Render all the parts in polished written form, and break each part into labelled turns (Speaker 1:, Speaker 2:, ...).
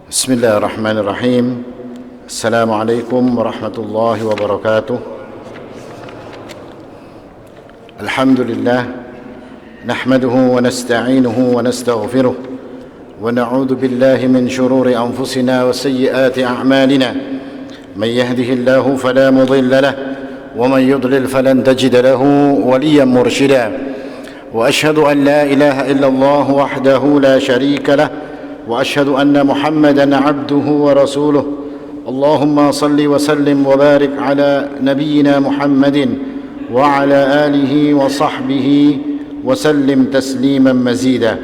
Speaker 1: بسم الله الرحمن الرحيم. السلام عليكم ورحمة الله وبركاته. الحمد لله نحمده ونستعينه ونستغفره ونعوذ بالله من شرور أنفسنا وسيئات أعمالنا. من يهده الله فلا مضل له ومن يضلل فلن تجد له وليا مرشدا. وأشهد أن لا إله إلا الله وحده لا شريك له وأشهد أن محمدًا عبده ورسوله. اللهم صل وسلم وبارك على نبينا محمد وعلى آله وصحبه وسلم تسليما مزيدا.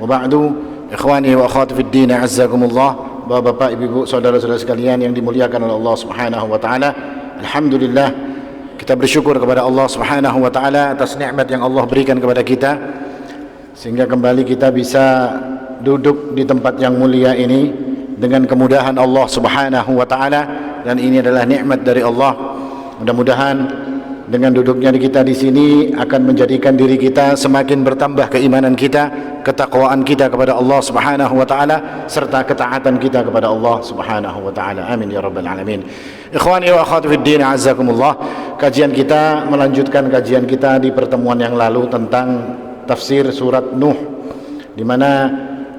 Speaker 1: وبعد إخواني وأخواتي في الدين أعزكم الله. Bapak-bapak, ibu-ibu, saudara-saudara sekalian yang dimuliakan oleh Allah Subhanahu wa taala. Alhamdulillah, kita bersyukur kepada Allah Subhanahu wa taala atas nikmat yang Allah berikan kepada kita sehingga kembali kita bisa duduk di tempat yang mulia ini dengan kemudahan Allah Subhanahu wa taala, dan ini adalah nikmat dari Allah. Mudah-mudahan dengan duduknya kita di sini akan menjadikan diri kita semakin bertambah keimanan kita, ketakwaan kita kepada Allah Subhanahu wa taala, serta ketaatan kita kepada Allah Subhanahu wa taala. Amin ya rabbal alamin. Ikhwani wa akhwati fid din, a'azzakumullah. Kajian kita melanjutkan kajian kita di pertemuan yang lalu tentang tafsir surat Nuh, di mana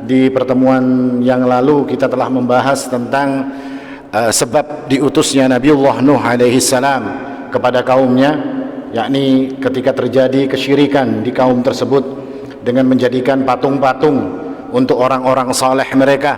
Speaker 1: di pertemuan yang lalu kita telah membahas tentang sebab diutusnya Nabiullah Nuh alaihi salam kepada kaumnya, yakni ketika terjadi kesyirikan di kaum tersebut dengan menjadikan patung-patung untuk orang-orang saleh mereka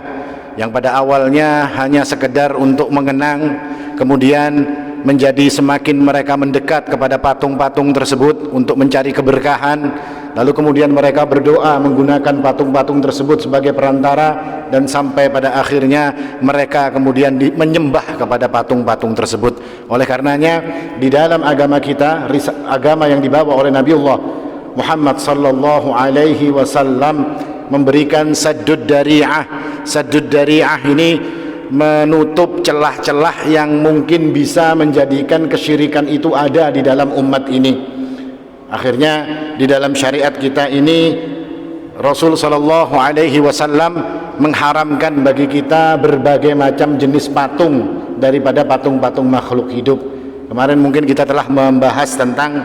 Speaker 1: yang pada awalnya hanya sekedar untuk mengenang, kemudian menjadi semakin mereka mendekat kepada patung-patung tersebut untuk mencari keberkahan, lalu kemudian mereka berdoa menggunakan patung-patung tersebut sebagai perantara, dan sampai pada akhirnya mereka kemudian menyembah kepada patung-patung tersebut. Oleh karenanya di dalam agama kita, agama yang dibawa oleh Nabiullah Muhammad sallallahu alaihi wasallam, memberikan saddud dari'ah. Saddud dari'ah ini menutup celah-celah yang mungkin bisa menjadikan kesyirikan itu ada di dalam umat ini. Akhirnya di dalam syariat kita ini Rasul sallallahu alaihi wasallam mengharamkan bagi kita berbagai macam jenis patung daripada patung-patung makhluk hidup. Kemarin mungkin kita telah membahas tentang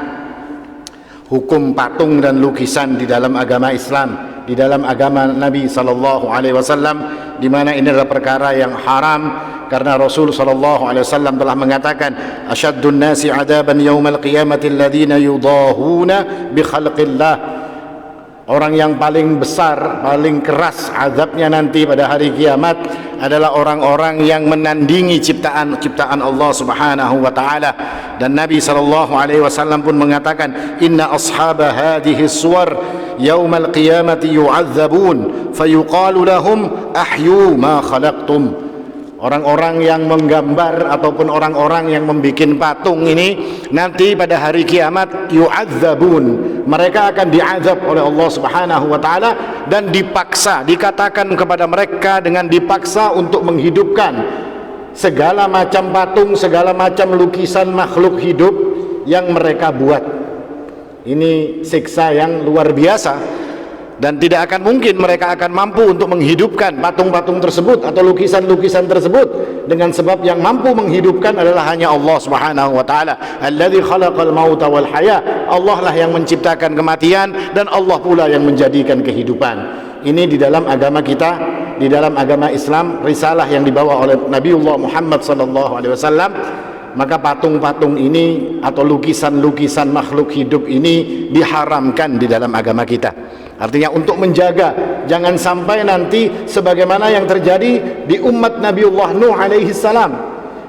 Speaker 1: hukum patung dan lukisan di dalam agama Islam, di dalam agama Nabi sallallahu alaihi wasallam, di mana ini adalah perkara yang haram karena Rasul sallallahu alaihi wasallam telah mengatakan, asyaddun nasi adaban yaumal qiyamati alladziina yudahuna bi khalqillah. Orang yang paling besar, paling keras azabnya nanti pada hari kiamat adalah orang-orang yang menandingi ciptaan Allah Subhanahu wa taala. Dan Nabi sallallahu alaihi wasallam pun mengatakan, inna ashaba hadhihi suwar yaumal qiyamati yu'adzabun fayuqalu lahum ahyu ma khalaqtum. Orang-orang yang menggambar ataupun orang-orang yang membuat patung ini nanti pada hari kiamat yu'adzabun, mereka akan diazab oleh Allah Subhanahu wa taala dan dipaksa, dikatakan kepada mereka dengan dipaksa untuk menghidupkan segala macam patung, segala macam lukisan makhluk hidup yang mereka buat. Ini siksa yang luar biasa, dan tidak akan mungkin mereka akan mampu untuk menghidupkan patung-patung tersebut atau lukisan-lukisan tersebut, dengan sebab yang mampu menghidupkan adalah hanya Allah Subhanahu wa taala. Alladzi khalaqal mauta wal haya. Allah lah yang menciptakan kematian dan Allah pula yang menjadikan kehidupan. Ini di dalam agama kita, di dalam agama Islam, risalah yang dibawa oleh Nabiullah Muhammad sallallahu alaihi wasallam. Maka patung-patung ini atau lukisan-lukisan makhluk hidup ini diharamkan di dalam agama kita. Artinya untuk menjaga jangan sampai nanti sebagaimana yang terjadi di umat Nabiullah Nuh alaihi salam.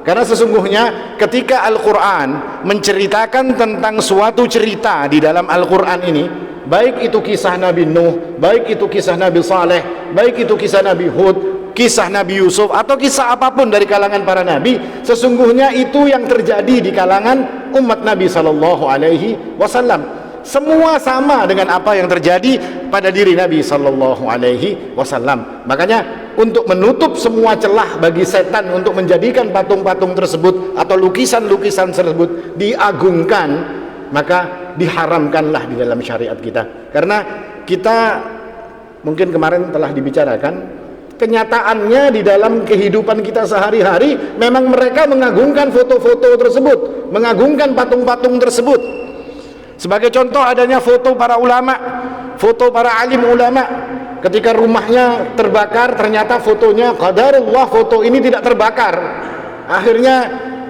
Speaker 1: Karena sesungguhnya ketika Al-Quran menceritakan tentang suatu cerita di dalam Al-Quran ini, baik itu kisah Nabi Nuh, baik itu kisah Nabi Saleh, baik itu kisah Nabi Hud, kisah Nabi Yusuf, atau kisah apapun dari kalangan para nabi, sesungguhnya itu yang terjadi di kalangan umat Nabi sallallahu alaihi wasallam. Semua sama dengan apa yang terjadi pada diri Nabi sallallahu alaihi wasallam. Makanya untuk menutup semua celah bagi setan untuk menjadikan patung-patung tersebut atau lukisan-lukisan tersebut diagungkan, maka diharamkanlah di dalam syariat kita. Karena kita mungkin kemarin telah dibicarakan, kenyataannya di dalam kehidupan kita sehari-hari memang mereka mengagungkan foto-foto tersebut, mengagungkan patung-patung tersebut. Sebagai contoh adanya foto para ulama, foto para alim ulama. Ketika rumahnya terbakar, ternyata fotonya qadarullah, foto ini tidak terbakar. Akhirnya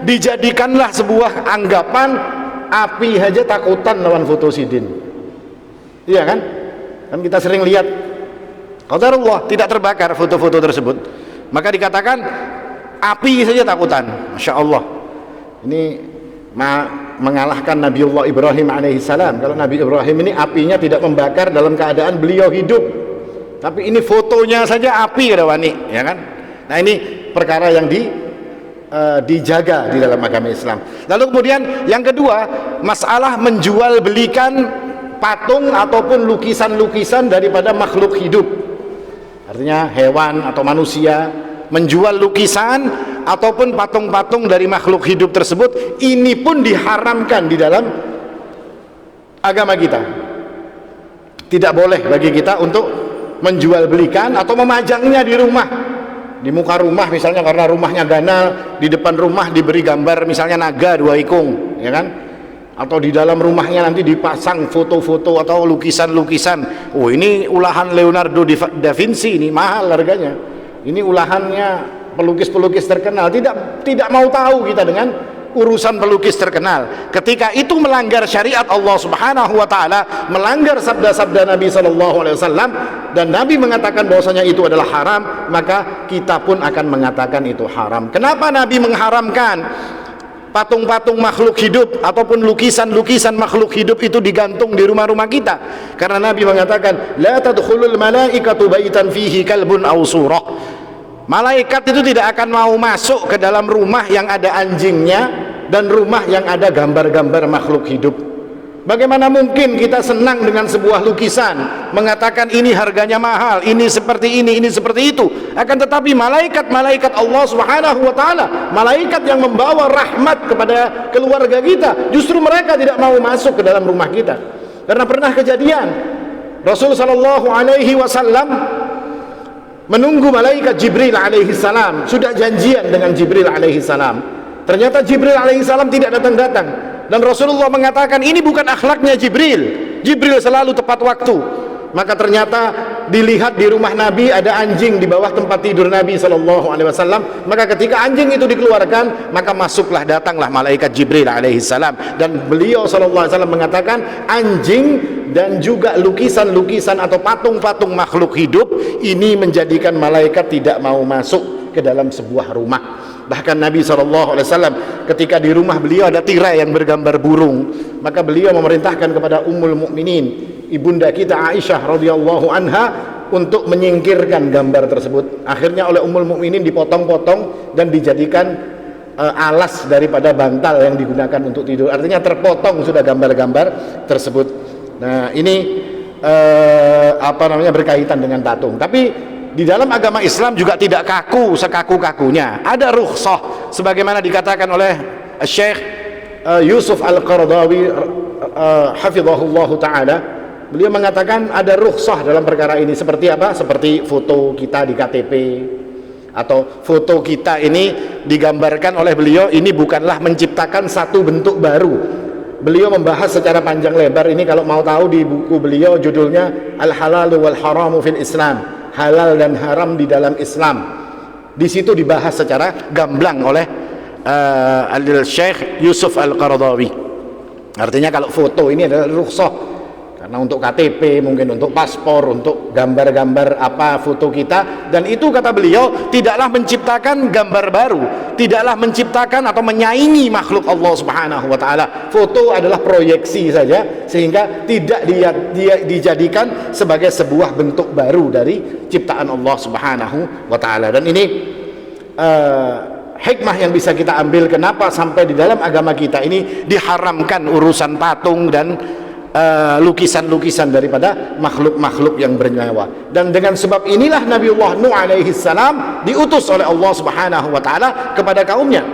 Speaker 1: dijadikanlah sebuah anggapan, api aja takutan lawan foto sidin. Iya kan? Kan kita sering lihat qadarullah tidak terbakar foto-foto tersebut, maka dikatakan api saja takutan. Masya Allah, ini mengalahkan Nabiullah Ibrahim alaihissalam. Kalau Nabi Ibrahim ini apinya tidak membakar dalam keadaan beliau hidup, tapi ini fotonya saja api ada wani, ya kan? Nah ini perkara yang dijaga di dalam agama Islam. Lalu kemudian yang kedua, masalah menjual belikan patung ataupun lukisan-lukisan daripada makhluk hidup, artinya hewan atau manusia, menjual lukisan ataupun patung-patung dari makhluk hidup tersebut, ini pun diharamkan di dalam agama kita. Tidak boleh bagi kita untuk menjual belikan atau memajangnya di rumah, di muka rumah misalnya, karena rumahnya ganal, di depan rumah diberi gambar misalnya naga 2 ikung, ya kan? Atau di dalam rumahnya nanti dipasang foto-foto atau lukisan-lukisan. Oh ini ulahan Leonardo da Vinci, ini mahal harganya, ini ulahannya pelukis-pelukis terkenal. Tidak mau tahu kita dengan urusan pelukis terkenal. Ketika itu melanggar syariat Allah Subhanahu wa taala, melanggar sabda-sabda Nabi sallallahu alaihi wasallam, dan Nabi mengatakan bahwasanya itu adalah haram, maka kita pun akan mengatakan itu haram. Kenapa Nabi mengharamkan patung-patung makhluk hidup ataupun lukisan-lukisan makhluk hidup itu digantung di rumah-rumah kita? Karena Nabi mengatakan la tadkhulul malaikatu baitan fihi kalbun aw surah. Malaikat itu tidak akan mau masuk ke dalam rumah yang ada anjingnya dan rumah yang ada gambar-gambar makhluk hidup. Bagaimana mungkin kita senang dengan sebuah lukisan, mengatakan ini harganya mahal, ini seperti ini seperti itu. Akan tetapi malaikat-malaikat Allah Subhanahu wa taala, malaikat yang membawa rahmat kepada keluarga kita, justru mereka tidak mau masuk ke dalam rumah kita. Karena pernah kejadian Rasul sallallahu alaihi wasallam menunggu malaikat Jibril alaihi salam, sudah janjian dengan Jibril alaihi salam. Ternyata Jibril alaihi salam tidak datang-datang. Dan Rasulullah mengatakan ini bukan akhlaknya Jibril. Jibril selalu tepat waktu. Maka ternyata dilihat di rumah Nabi ada anjing di bawah tempat tidur Nabi sallallahu alaihi wasallam. Maka ketika anjing itu dikeluarkan, maka datanglah malaikat Jibril alaihi salam, dan beliau sallallahu alaihi wasallam mengatakan anjing dan juga lukisan-lukisan atau patung-patung makhluk hidup ini menjadikan malaikat tidak mau masuk ke dalam sebuah rumah. Bahkan Nabi SAW ketika di rumah beliau ada tirai yang bergambar burung, maka beliau memerintahkan kepada Ummul Mukminin, ibunda kita Aisyah radhiyallahu anha, untuk menyingkirkan gambar tersebut. Akhirnya oleh Ummul Mukminin dipotong-potong dan dijadikan alas daripada bantal yang digunakan untuk tidur. Artinya terpotong sudah gambar-gambar tersebut. Nah ini berkaitan dengan patung. Tapi di dalam agama Islam juga tidak kaku sekaku-kakunya. Ada rukhsah sebagaimana dikatakan oleh Syekh Yusuf Al-Qaradawi hafizahullah taala. Beliau mengatakan ada rukhsah dalam perkara ini. Seperti apa? Seperti foto kita di KTP, atau foto kita ini digambarkan oleh beliau, ini bukanlah menciptakan satu bentuk baru. Beliau membahas secara panjang lebar ini, kalau mau tahu, di buku beliau judulnya Al-Halalu wal Haramu fil Islam, halal dan haram di dalam Islam. Di situ dibahas secara gamblang oleh Syekh Yusuf Al-Qaradawi. Artinya kalau foto ini adalah rukhsah, karena untuk KTP, mungkin untuk paspor, untuk gambar-gambar apa foto kita, dan itu kata beliau tidaklah menciptakan gambar baru, tidaklah menciptakan atau menyaingi makhluk Allah Subhanahu wa taala. Foto adalah proyeksi saja, sehingga tidak dijadikan sebagai sebuah bentuk baru dari ciptaan Allah Subhanahu wa taala. Dan ini hikmah yang bisa kita ambil kenapa sampai di dalam agama kita ini diharamkan urusan patung dan lukisan-lukisan daripada makhluk-makhluk yang bernyawa. Dan dengan sebab inilah Nabiullah Nuh alaihi salam diutus oleh Allah Subhanahu wa taala kepada kaumnya.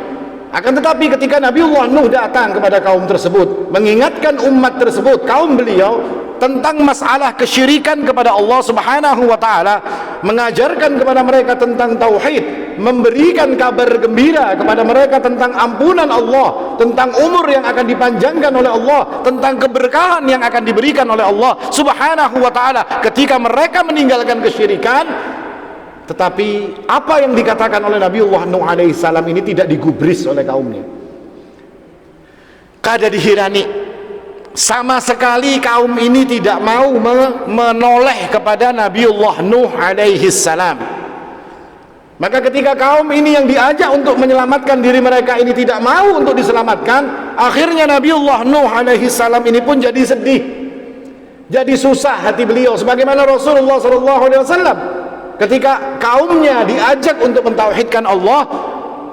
Speaker 1: Akan tetapi ketika Nabiullah Nuh datang kepada kaum tersebut, mengingatkan umat tersebut, kaum beliau, tentang masalah kesyirikan kepada Allah Subhanahu wa taala, mengajarkan kepada mereka tentang tauhid, memberikan kabar gembira kepada mereka tentang ampunan Allah, tentang umur yang akan dipanjangkan oleh Allah, tentang keberkahan yang akan diberikan oleh Allah Subhanahu wa ta'ala ketika mereka meninggalkan kesyirikan. Tetapi apa yang dikatakan oleh Nabiullah Nuh alaihissalam ini tidak digubris oleh kaumnya, kada dihirani. Sama sekali kaum ini tidak mau menoleh kepada Nabiullah Nuh alaihissalam. Maka ketika kaum ini yang diajak untuk menyelamatkan diri mereka ini tidak mau untuk diselamatkan, akhirnya Nabiullah Nuh alaihissalam ini pun jadi sedih, jadi susah hati beliau, sebagaimana Rasulullah SAW ketika kaumnya diajak untuk mentauhidkan Allah,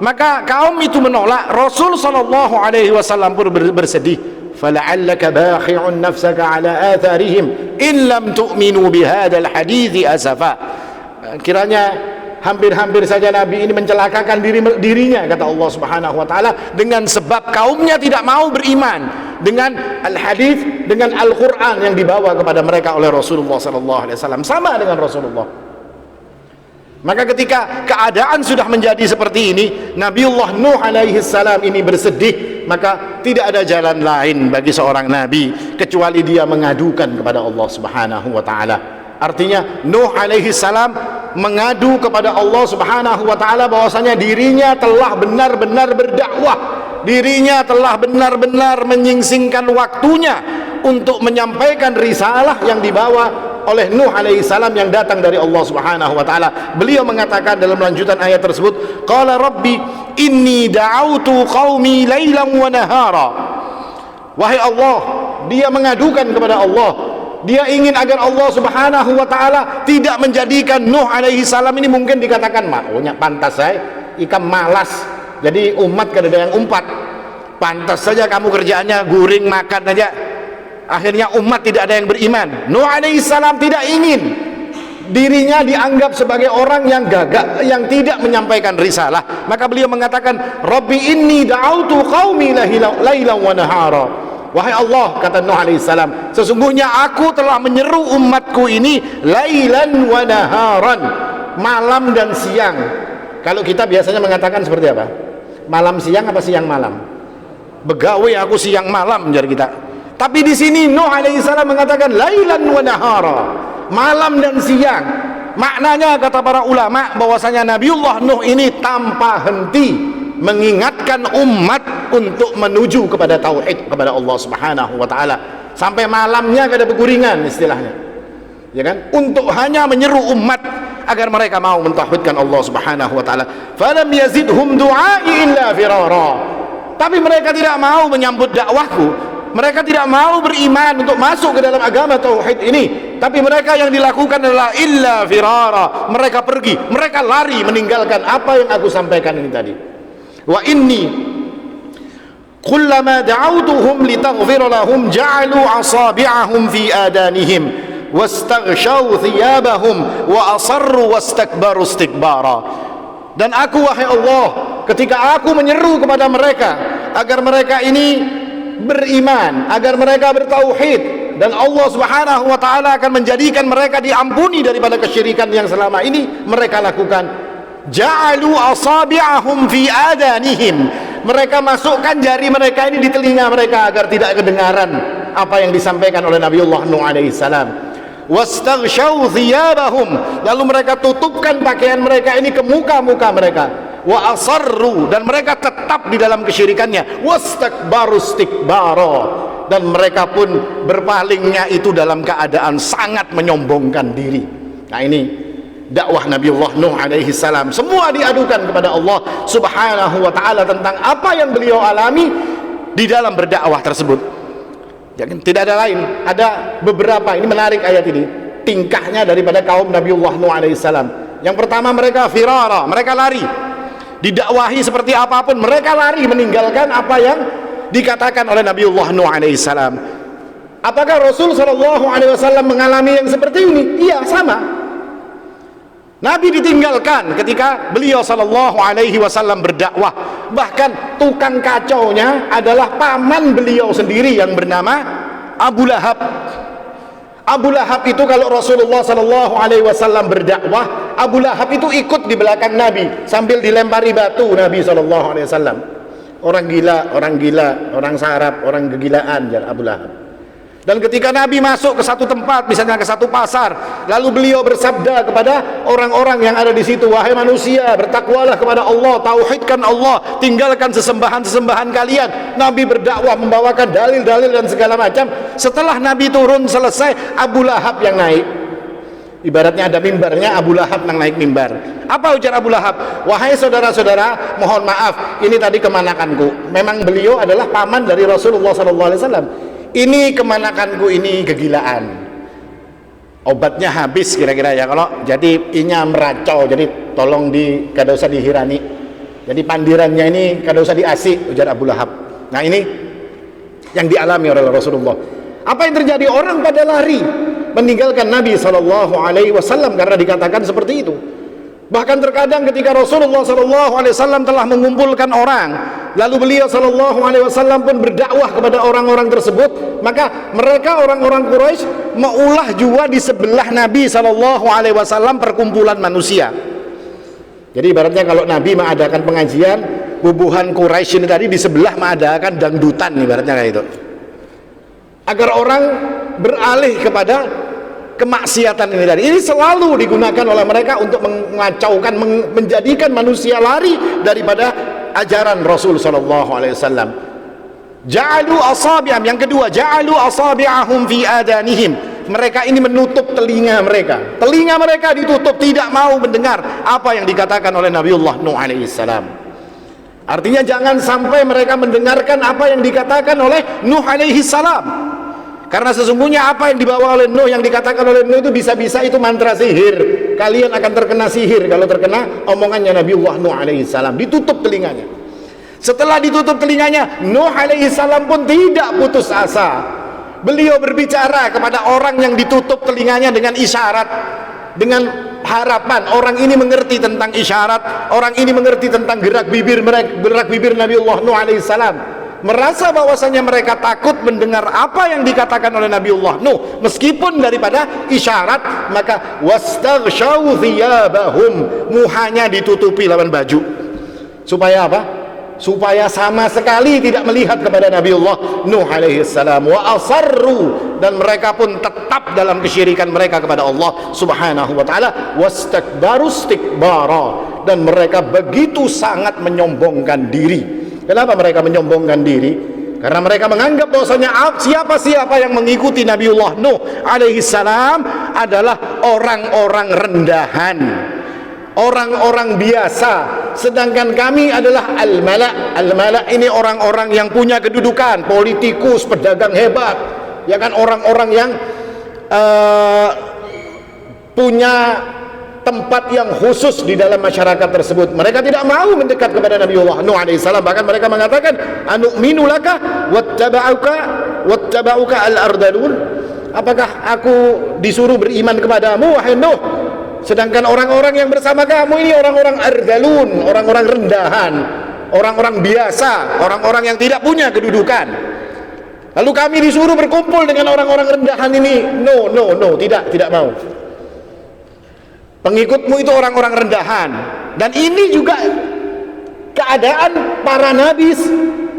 Speaker 1: maka kaum itu menolak. Rasul SAW pun bersedih, fala'allaka bakhi'un nafsaka ala atharihim in lam tu'minu bihadzal hadithi asafa. Kiranya hampir-hampir saja Nabi ini mencelakakan dirinya, kata Allah Subhanahu wa ta'ala, dengan sebab kaumnya tidak mau beriman dengan al-hadith, dengan Al-Quran yang dibawa kepada mereka oleh Rasulullah SAW, sama dengan Rasulullah. Maka ketika keadaan sudah menjadi seperti ini, Nabiullah Nuh alaihissalam ini bersedih, maka tidak ada jalan lain bagi seorang nabi kecuali dia mengadukan kepada Allah Subhanahu wa ta'ala. Artinya Nuh alaihissalam mengadu kepada Allah Subhanahu wa ta'ala bahwasanya dirinya telah benar-benar berdakwah, dirinya telah benar-benar menyingsingkan waktunya untuk menyampaikan risalah yang dibawa oleh Nuh alaihissalam yang datang dari Allah Subhanahu wa ta'ala. Beliau mengatakan dalam lanjutan ayat tersebut, qala rabbi inni da'autu qaumi lailan wa nahara. Wahai Allah, dia mengadukan kepada Allah, dia ingin agar Allah Subhanahu wa ta'ala tidak menjadikan Nuh alaihissalam ini, mungkin dikatakan makanya pantas saya ikan malas, jadi umat kada ada yang umpat, pantas saja kamu kerjaannya guring makan aja, akhirnya umat tidak ada yang beriman. Nuh alaihissalam tidak ingin dirinya dianggap sebagai orang yang gagak, yang tidak menyampaikan risalah. Maka beliau mengatakan, Rabbi inni da'autu qaumi lailan wa nahara. Wahai Allah, kata Nuh alaihissalam, sesungguhnya aku telah menyeru umatku ini lailan wa naharan, malam dan siang. Kalau kita biasanya mengatakan seperti apa? Malam siang apa siang malam? Begawe aku siang malam, jar kita. Tapi di sini Nuh alaihissalam mengatakan lailan wa nahara, malam dan siang. Maknanya kata para ulama bahwasanya Nabiullah Nuh ini tanpa henti mengingatkan umat untuk menuju kepada tauhid, kepada Allah Subhanahu wa ta'ala, sampai malamnya kada berguringan istilahnya, ya kan, untuk hanya menyeru umat agar mereka mau mentauhidkan Allah Subhanahu wa ta'ala. Falam yazidhum du'ai illa firara. Tapi mereka tidak mau menyambut dakwahku, mereka tidak mau beriman untuk masuk ke dalam agama tauhid ini, tapi mereka yang dilakukan adalah illa firara, mereka pergi, mereka lari meninggalkan apa yang aku sampaikan ini tadi. Wa inni kullama da'awtuhum litaghfir lahum ja'alu asabi'ahum fi adanihim wastaghshaw thiyabahum wa asarru wastakbaru istikbara. Dan aku, wahai Allah, ketika aku menyeru kepada mereka agar mereka ini beriman, agar mereka bertauhid, dan Allah Subhanahu wa ta'ala akan menjadikan mereka diampuni daripada kesyirikan yang selama ini mereka lakukan, ja'alu asabi'ahum fi adanihim, mereka masukkan jari mereka ini di telinga mereka agar tidak kedengaran apa yang disampaikan oleh Nabiullah Nuh alaihissalam. Wastaghshaw thiyabahum, lalu mereka tutupkan pakaian mereka ini ke muka-muka mereka. Wa asarru, dan mereka tetap di dalam kesyirikannya. Wastakbaru istikbara, dan mereka pun berpalingnya itu dalam keadaan sangat menyombongkan diri. Nah, ini dakwah Nabiullah Nuh alaihi salam. Semua diadukan kepada Allah Subhanahu wa ta'ala tentang apa yang beliau alami di dalam berdakwah tersebut. Jadi tidak ada lain, ada beberapa, ini menarik ayat ini, tingkahnya daripada kaum Nabiullah Nuh alaihi salam. Yang pertama, mereka firara, mereka lari. Didakwahi seperti apapun, mereka lari meninggalkan apa yang dikatakan oleh Nabiullah Nuh alaihi salam. Apakah Rasul sallallahu alaihi wasallam mengalami yang seperti ini? Iya, sama. Nabi ditinggalkan ketika beliau sallallahu alaihi wasallam berdakwah. Bahkan tukang kacaunya adalah paman beliau sendiri yang bernama Abu Lahab. Abu Lahab itu kalau Rasulullah Shallallahu Alaihi Wasallam berdakwah, Abu Lahab itu ikut di belakang Nabi sambil dilempari batu Nabi Shallallahu Alaihi Wasallam. Orang gila, orang sarap, orang kegilaan Abu Lahab. Dan ketika Nabi masuk ke satu tempat, misalnya ke satu pasar, lalu beliau bersabda kepada orang-orang yang ada di situ, wahai manusia, bertakwalah kepada Allah, tauhidkan Allah, tinggalkan sesembahan-sesembahan kalian. Nabi berdakwah, membawakan dalil-dalil dan segala macam. Setelah Nabi turun selesai, Abu Lahab yang naik. Ibaratnya ada mimbarnya, Abu Lahab yang naik mimbar. Apa ujar Abu Lahab? Wahai saudara-saudara, mohon maaf, ini tadi kemanakanku. Memang beliau adalah paman dari Rasulullah SAW. Ini kemanakanku, ini kegilaan. Obatnya habis kira-kira ya, kalau jadi inya meracau, jadi tolong kada usah dihirani. Jadi pandirannya ini kada usah diasih, ujar Abu Lahab. Nah ini yang dialami oleh Rasulullah. Apa yang terjadi? Orang pada lari meninggalkan Nabi SAW karena dikatakan seperti itu. Bahkan terkadang ketika Rasulullah SAW telah mengumpulkan orang, lalu beliau SAW pun berdakwah kepada orang-orang tersebut, maka mereka orang-orang Quraisy meulah jua di sebelah Nabi SAW perkumpulan manusia. Jadi ibaratnya kalau Nabi mengadakan pengajian, bubuhan Quraisy ini tadi di sebelah mengadakan dangdutan, ibaratnya kayak itu, agar orang beralih kepada kemaksiatan ini tadi. Ini selalu digunakan oleh mereka untuk mengacaukan, menjadikan manusia lari daripada ajaran Rasul sallallahu alaihi wasallam. Ja'alu asabi'am, yang kedua, ja'alu asabi'ahum fi adanihim. Mereka ini menutup telinga mereka. Telinga mereka ditutup, tidak mau mendengar apa yang dikatakan oleh Nabiullah Nuh alaihi salam. Artinya jangan sampai mereka mendengarkan apa yang dikatakan oleh Nuh alaihi salam. Karena sesungguhnya apa yang dibawa oleh Nuh, yang dikatakan oleh Nuh itu bisa-bisa itu mantra sihir. Kalian akan terkena sihir kalau terkena omongannya Nabiullah Nuh alaihi salam. Ditutup telinganya. Setelah ditutup telinganya, Nuh alaihi salam pun tidak putus asa. Beliau berbicara kepada orang yang ditutup telinganya dengan isyarat, dengan harapan orang ini mengerti tentang isyarat, orang ini mengerti tentang gerak bibir mereka, gerak bibir Nabiullah Nuh alaihi salam. Merasa bahwasanya mereka takut mendengar apa yang dikatakan oleh Nabiullah Nuh meskipun daripada isyarat, maka wastaghshaw thiyabahum, muhanya ditutupi lawan baju. Supaya apa? Supaya sama sekali tidak melihat kepada Nabiullah Nuh alaihi salam. Wa asarru, dan mereka pun tetap dalam kesyirikan mereka kepada Allah Subhanahu wa taala. Wastakbaru istikbara, dan mereka begitu sangat menyombongkan diri. Kenapa mereka menyombongkan diri? Karena mereka menganggap bahwasanya siapa-siapa yang mengikuti Nabiullah Nuh alaihi salam adalah orang-orang rendahan, orang-orang biasa, sedangkan kami adalah al-mala'. Al-mala' ini orang-orang yang punya kedudukan, politikus, pedagang hebat, ya kan, orang-orang yang punya tempat yang khusus di dalam masyarakat tersebut. Mereka tidak mau mendekat kepada Nabiullah Nuh alaihi salam. Bahkan mereka mengatakan, anu'minu laka wattaba'uka al-ardalun. Apakah aku disuruh beriman kepadamu wahai Nuh, sedangkan orang-orang yang bersama kamu ini orang-orang ardalun, orang-orang rendahan, orang-orang biasa, orang-orang yang tidak punya kedudukan. Lalu kami disuruh berkumpul dengan orang-orang rendahan ini. No, tidak mau. Pengikutmu itu orang-orang rendahan. Dan ini juga keadaan para nabi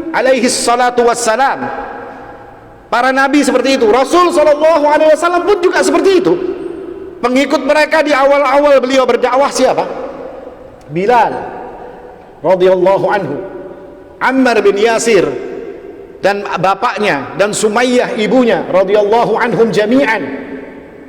Speaker 1: alaihi salatu wassalam. Para nabi seperti itu. Rasul sallallahu alaihi wasallam pun juga seperti itu. Pengikut mereka di awal-awal beliau berdakwah siapa? Bilal radhiyallahu anhu, Ammar bin Yasir dan bapaknya, dan Sumayyah ibunya radhiyallahu anhum jami'an,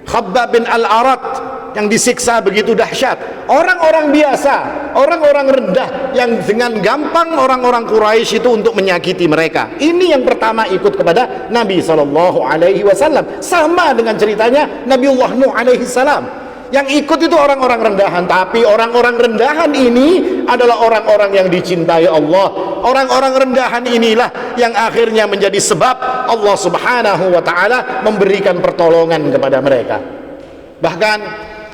Speaker 1: Khabbab bin Al-Arat yang disiksa begitu dahsyat. Orang-orang biasa, orang-orang rendah yang dengan gampang orang-orang Quraisy itu untuk menyakiti mereka. Ini yang pertama ikut kepada Nabi SAW. Sama dengan ceritanya Nabiullah Nuh alaihi salam. Yang ikut itu orang-orang rendahan, tapi orang-orang rendahan ini adalah orang-orang yang dicintai Allah. Orang-orang rendahan inilah yang akhirnya menjadi sebab Allah Subhanahu wa taala memberikan pertolongan kepada mereka. Bahkan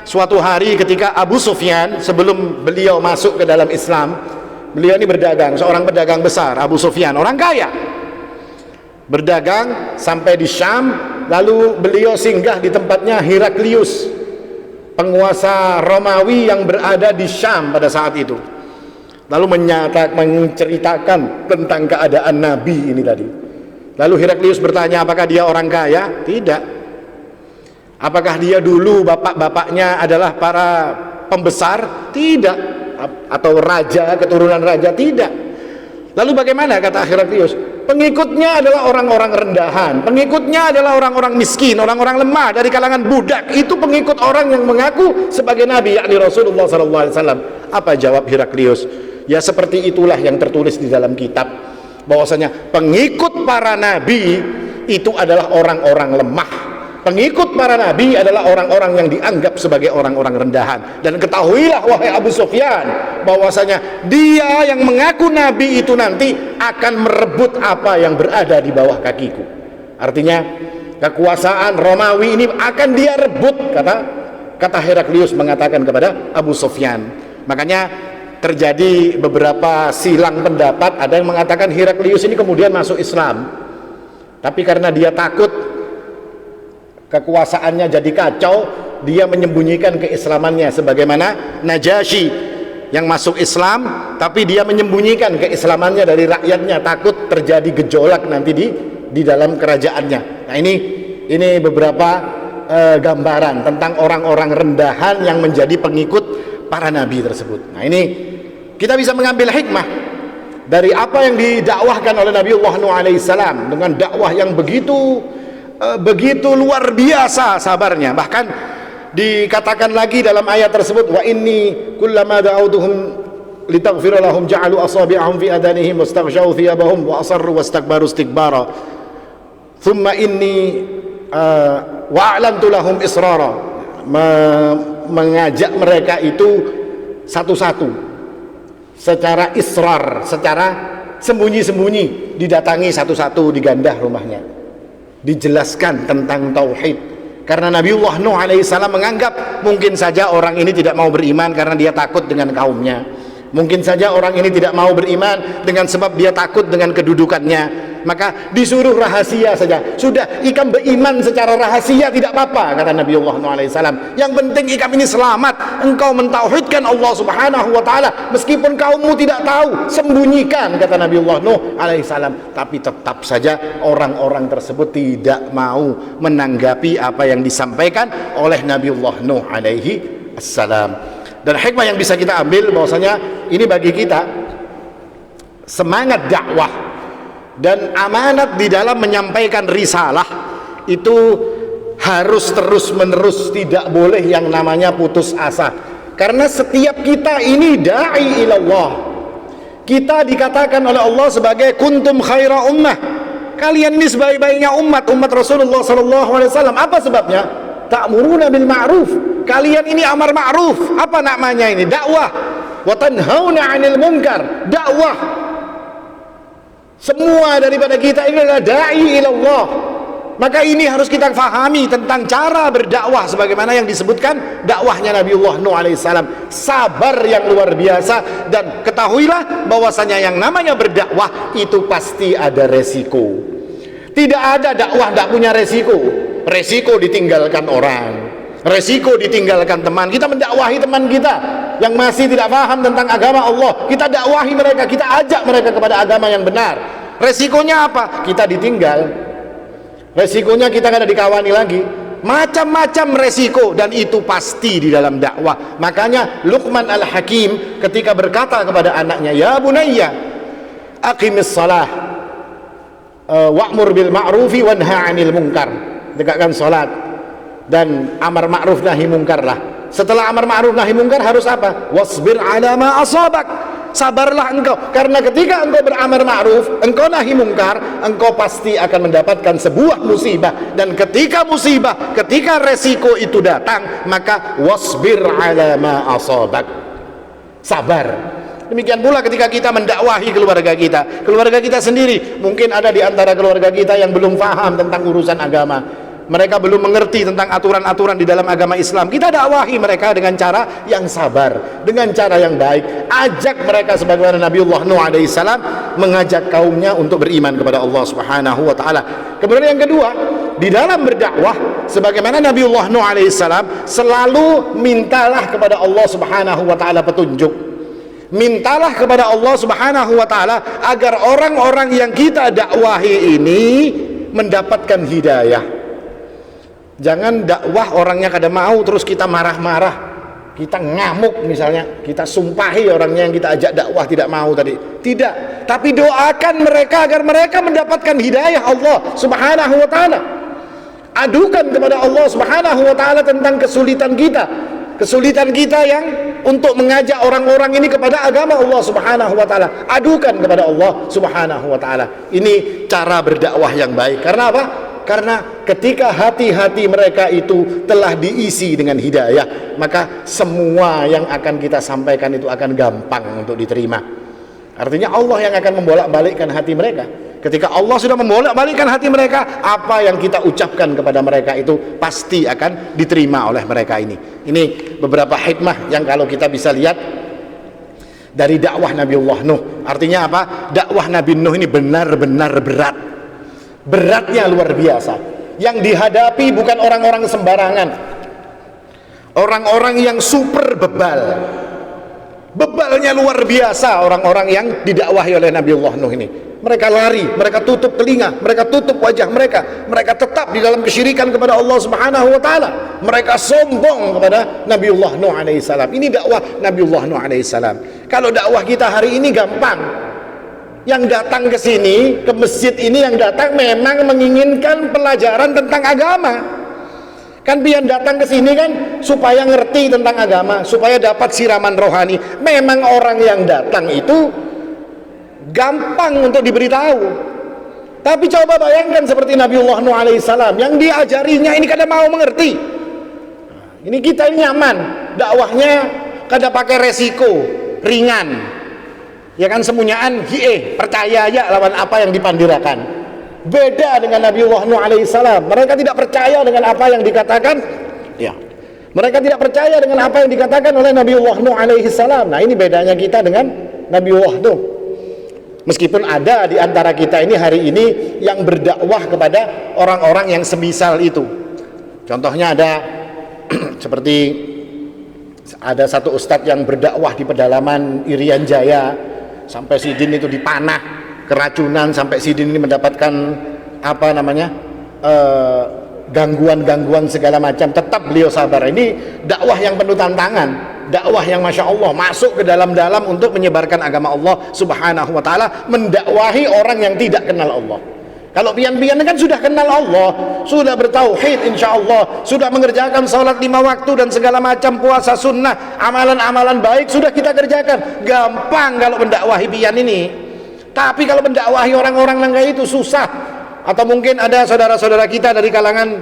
Speaker 1: suatu hari ketika Abu Sufyan, sebelum beliau masuk ke dalam Islam, beliau ini berdagang, seorang pedagang besar. Abu Sufyan orang kaya, berdagang sampai di Syam, lalu beliau singgah di tempatnya Heraklius, penguasa Romawi yang berada di Syam pada saat itu. Lalu menceritakan tentang keadaan Nabi ini tadi. Lalu Heraklius bertanya, apakah dia orang kaya? Tidak. Apakah dia dulu bapak-bapaknya adalah para pembesar? Tidak. Atau raja, keturunan raja? Tidak. Lalu bagaimana, kata Heraklius? Pengikutnya adalah orang-orang rendahan, pengikutnya adalah orang-orang miskin, orang-orang lemah dari kalangan budak. Itu pengikut orang yang mengaku sebagai nabi, yakni Rasulullah SAW. Apa jawab Heraklius? Ya seperti itulah yang tertulis di dalam kitab, bahwasanya pengikut para nabi itu adalah orang-orang lemah. Pengikut para nabi adalah orang-orang yang dianggap sebagai orang-orang rendahan. Dan ketahuilah wahai Abu Sufyan, bahwasanya dia yang mengaku nabi itu nanti akan merebut apa yang berada di bawah kakiku. Artinya kekuasaan Romawi ini akan dia rebut, kata Heraklius mengatakan kepada Abu Sufyan. Makanya terjadi beberapa silang pendapat. Ada yang mengatakan Heraklius ini kemudian masuk Islam, tapi karena dia takut kekuasaannya jadi kacau, dia menyembunyikan keislamannya, sebagaimana Najasyi yang masuk Islam tapi dia menyembunyikan keislamannya dari rakyatnya, takut terjadi gejolak nanti di dalam kerajaannya. Nah, ini beberapa gambaran tentang orang-orang rendahan yang menjadi pengikut para nabi tersebut. Nah, ini kita bisa mengambil hikmah dari apa yang didakwahkan oleh Nabiullah Nuh alaihissalam dengan dakwah yang begitu luar biasa sabarnya. Bahkan dikatakan lagi dalam ayat tersebut, wa inni kullama da'awtuhum litaghfira lahum ja'alu asabi'ahum fi adanihim wastaghshaw thiyabahum wa asarru wastakbaru istikbara thumma inni wa a'lantu lahum israra. Mengajak mereka itu satu-satu secara israr, secara sembunyi-sembunyi, didatangi satu-satu, digandah rumahnya, dijelaskan tentang tauhid. Karena Nabiullah Nuh alaihissalam menganggap mungkin saja orang ini tidak mau beriman karena dia takut dengan kaumnya. Mungkin saja orang ini tidak mau beriman dengan sebab dia takut dengan kedudukannya. Maka disuruh rahasia saja. Sudah, ikam beriman secara rahasia tidak apa-apa, kata Nabiullah Nuh alaihissalam. Yang penting ikam ini selamat. Engkau mentauhidkan Allah subhanahu wa ta'ala. Meskipun kaummu tidak tahu, sembunyikan, kata Nabiullah Nuh alaihissalam. Tapi tetap saja orang-orang tersebut tidak mau menanggapi apa yang disampaikan oleh Nabiullah Nuh alaihi assalam. Dan hikmah yang bisa kita ambil bahwasanya ini bagi kita semangat dakwah dan amanat di dalam menyampaikan risalah itu harus terus menerus, tidak boleh yang namanya putus asa. Karena setiap kita ini da'i ilallah. Kita dikatakan oleh Allah sebagai kuntum khaira ummah. Kalian ini sebaik-baiknya umat Rasulullah SAW. Apa sebabnya? Ta'muruna bil ma'ruf. Kalian ini amar ma'ruf. Apa namanya ini? Dakwah. Wa tanhauna 'anil munkar. Dakwah. Semua daripada kita ini adalah da'i ilallah. Maka ini harus kita fahami tentang cara berdakwah sebagaimana yang disebutkan dakwahnya Nabiullah Nuh alaihissalam. Sabar yang luar biasa, dan ketahuilah bahwasanya yang namanya berdakwah itu pasti ada resiko. Tidak ada dakwah tidak punya resiko. Resiko ditinggalkan orang, resiko ditinggalkan teman. Kita mendakwahi teman kita yang masih tidak paham tentang agama Allah, kita dakwahi mereka, kita ajak mereka kepada agama yang benar. Resikonya apa? Kita ditinggal. Resikonya kita tidak dikawani lagi. Macam-macam resiko, dan itu pasti di dalam dakwah. Makanya Luqman Al-Hakim ketika berkata kepada anaknya, ya bunayya aqimis salah wa'mur bil ma'rufi wanha 'anil munkar. Tegakkan salat dan amar ma'ruf nahi munkar lah. Setelah amar ma'ruf nahi munkar harus apa? Wasbir 'ala ma asabak. Sabarlah engkau, karena ketika engkau beramar ma'ruf, engkau nahi munkar, engkau pasti akan mendapatkan sebuah musibah. Dan ketika musibah, ketika resiko itu datang, maka wasbir 'ala ma asabak. Sabar. Demikian pula ketika kita mendakwahi keluarga kita sendiri. Mungkin ada di antara keluarga kita yang belum paham tentang urusan agama. Mereka belum mengerti tentang aturan-aturan di dalam agama Islam. Kita dakwahi mereka dengan cara yang sabar, dengan cara yang baik. Ajak mereka sebagaimana Nabiullah Nuh alaihissalam mengajak kaumnya untuk beriman kepada Allah Subhanahu wa taala. Kemudian yang kedua, di dalam berdakwah, sebagaimana Nabiullah Nuh alaihissalam selalu mintalah kepada Allah subhanahu wa ta'ala petunjuk, mintalah kepada Allah subhanahu wa ta'ala agar orang-orang yang kita dakwahi ini mendapatkan hidayah. Jangan dakwah orangnya kada mau terus kita marah-marah, kita ngamuk misalnya, kita sumpahi orangnya yang kita ajak dakwah tidak mau tadi. Tidak, tapi doakan mereka agar mereka mendapatkan hidayah Allah subhanahu wa ta'ala. Adukan kepada Allah subhanahu wa ta'ala tentang kesulitan kita yang untuk mengajak orang-orang ini kepada agama Allah subhanahu wa ta'ala. Adukan kepada Allah subhanahu wa ta'ala. Ini cara berdakwah yang baik. Karena apa? Karena ketika hati-hati mereka itu telah diisi dengan hidayah, maka semua yang akan kita sampaikan itu akan gampang untuk diterima. Artinya Allah yang akan membolak-balikkan hati mereka. Ketika Allah sudah membolak-balikkan hati mereka, apa yang kita ucapkan kepada mereka itu pasti akan diterima oleh mereka ini. Ini beberapa hikmah yang kalau kita bisa lihat dari dakwah Nabiullah Nuh. Artinya apa? Dakwah Nabi Nuh ini benar-benar berat. Beratnya luar biasa. Yang dihadapi bukan orang-orang sembarangan, orang-orang yang super bebal. Bebalnya luar biasa orang-orang yang didakwahi oleh Nabiullah Nuh ini. Mereka lari, mereka tutup telinga, mereka tutup wajah mereka tetap di dalam kesyirikan kepada Allah subhanahu wa ta'ala. Mereka sombong kepada Nabiullah Nuh alaihissalam. Ini dakwah Nabiullah Nuh alaihissalam. Kalau dakwah kita hari ini gampang. Yang datang ke sini, ke masjid ini yang datang memang menginginkan pelajaran tentang agama. Kan pian datang ke sini kan supaya ngerti tentang agama, supaya dapat siraman rohani. Memang orang yang datang itu gampang untuk diberitahu. Tapi coba bayangkan seperti Nabiullah Nuh alaihissalam yang diajarinya ini kada mau mengerti. Ini kita ini nyaman, dakwahnya kada pakai resiko, ringan. Ya kan, semunyaan percaya aja lawan apa yang dipandirakan. Beda dengan Nabiullah Nuh alaihissalam. Mereka tidak percaya dengan apa yang dikatakan. Ya, mereka tidak percaya dengan apa yang dikatakan oleh Nabiullah Nuh alaihissalam. Nah, ini bedanya kita dengan Nabiullah Nuh. Meskipun ada di antara kita ini hari ini yang berdakwah kepada orang-orang yang semisal itu. Contohnya ada seperti ada satu ustadz yang berdakwah di pedalaman Irian Jaya, sampai Sidin itu dipanah, keracunan, sampai Sidin ini mendapatkan apa namanya gangguan-gangguan segala macam. Tetap beliau sabar. Ini dakwah yang penuh tantangan, dakwah yang masya Allah masuk ke dalam-dalam untuk menyebarkan agama Allah subhanahu wa ta'ala, mendakwahi orang yang tidak kenal Allah. Kalau pian-pian kan sudah kenal Allah, sudah bertauhid insya Allah, sudah mengerjakan salat 5 waktu dan segala macam, puasa sunnah, amalan-amalan baik sudah kita kerjakan. Gampang kalau mendakwahi pian ini. Tapi kalau mendakwahi orang-orang yang kayak itu susah. Atau mungkin ada saudara-saudara kita dari kalangan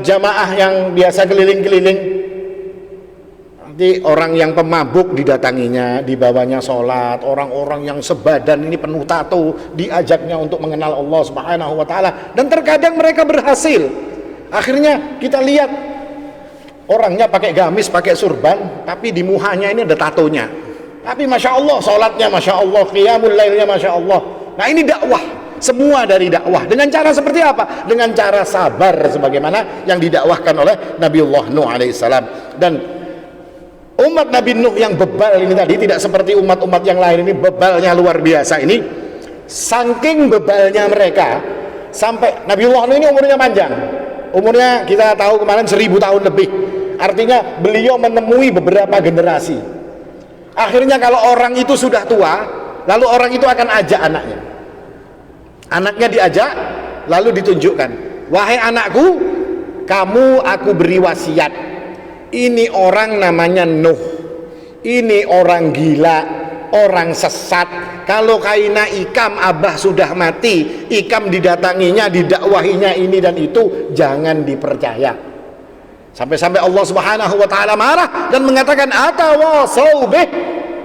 Speaker 1: jamaah yang biasa keliling-keliling, nanti orang yang pemabuk didatanginya, dibawanya sholat. Orang-orang yang sebadan ini penuh tato diajaknya untuk mengenal Allah subhanahu wa ta'ala, dan terkadang mereka berhasil. Akhirnya kita lihat orangnya pakai gamis, pakai surban, tapi di muhanya ini ada tatonya. Tapi masya Allah sholatnya masya Allah, qiyamul lailnya masya Allah. Nah, ini dakwah. Semua dari dakwah. Dengan cara seperti apa? Dengan cara sabar, sebagaimana yang didakwahkan oleh Nabiullah Nuh alaihissalam. Dan umat Nabi Nuh yang bebal ini tadi tidak seperti umat-umat yang lain. Ini bebalnya luar biasa. Ini saking bebalnya mereka, sampai Nabiullah Nuh ini umurnya panjang. Umurnya kita tahu kemarin 1000 tahun lebih. Artinya beliau menemui beberapa generasi. Akhirnya kalau orang itu sudah tua, lalu orang itu akan ajak anaknya. Anaknya diajak, lalu ditunjukkan, wahai anakku, kamu aku beri wasiat. Ini orang namanya Nuh, ini orang gila, orang sesat. Kalau kaina ikam abah sudah mati, ikam didatanginya, didakwahinya ini dan itu, jangan dipercaya. Sampai-sampai Allah subhanahu wa ta'ala marah dan mengatakan, atawasau bih,